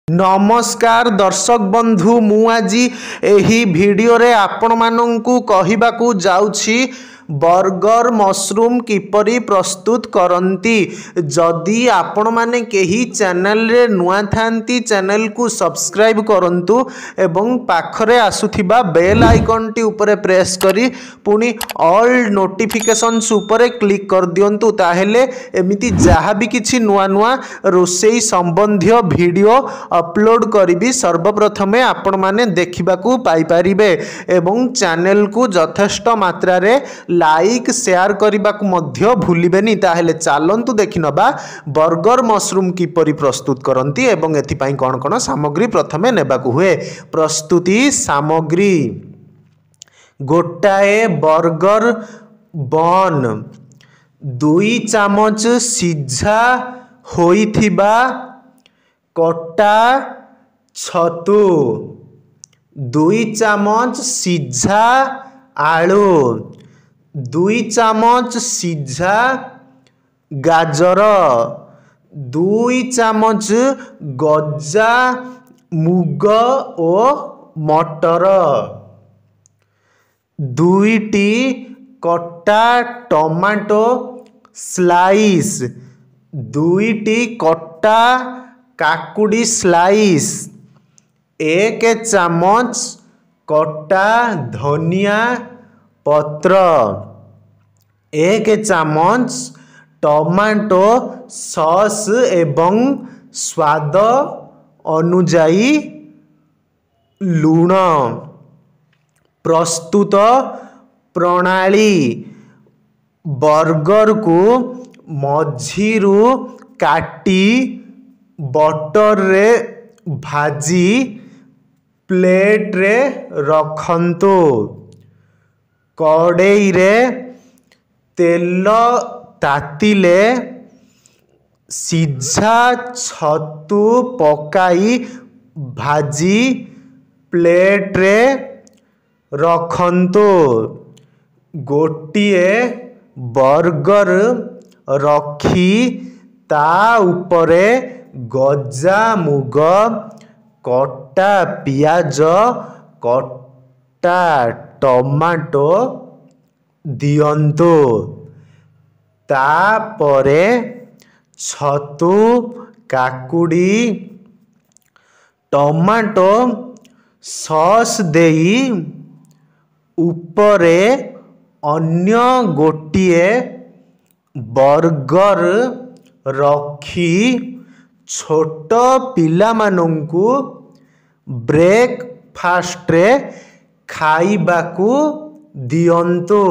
नमस्कार दर्शक बंधु मु आज एही वीडियो रे आपण मानंकु कहिबाकू जाउछि बर्गर मशरूम किपरि प्रस्तुत करंती। जदि आपण माने केही चैनल रे नुआ थांती चैनल को सब्सक्राइब करंतु एवं पाखरे आसुथिबा बेल आइकन टी ऊपर प्रेस करी पुनी ऑल नोटिफिकेशंस ऊपर क्लिक कर दियंतु। ताहेले एमिति जहा भी किछि नुआ नुआ रोसेई संबंधी वीडियो अपलोड करी सर्वप्रथमे आपण माने देखिबाकू पाई परिबे एवं चैनल को यथेष्ट मात्रा रे लाइक शेयर करने को भूलिबेनी। ताहेले चलंतु देखिनबा बर्गर मशरूम किपरि प्रस्तुत करंती एवं एथिपाई कौन कौन सामग्री प्रथमे नेबाकू हुए। प्रस्तुति सामग्री गोटाए बर्गर बन 2 चामच सिझा होइथिबा कटा छतु 2 चामच सिझा आलू 2 चामच सिझा गाजर 2 चामच गजा मुग और मटर 2टी कटा टमाटो स्लाइस 2टी कटा काकुड़ी स्लाइस 1 चामच कटा धनिया पत्र 1 चामच टमाटो सॉस एवं स्वाद अनुजाई लूण। प्रस्तुत प्रणाली बर्गर को मझीरु काटी बटर रे भाजी प्लेट रे रखंतु। कड़ाई रे तेल तातिले सिझा छतु पकाई भाजी प्लेट रे रखंतु। गोटिए बर्गर रखी ता उपरे गजा मुग कटा पियाज कटा टमाटो दियंतु। तापरे छतु काकुड़ी टमाटो सॉस देई उपरे अन्य गोटिए बर्गर रखी छोट पिला मानंकु ब्रेकफास्ट रे खाइबाकू दियंतु।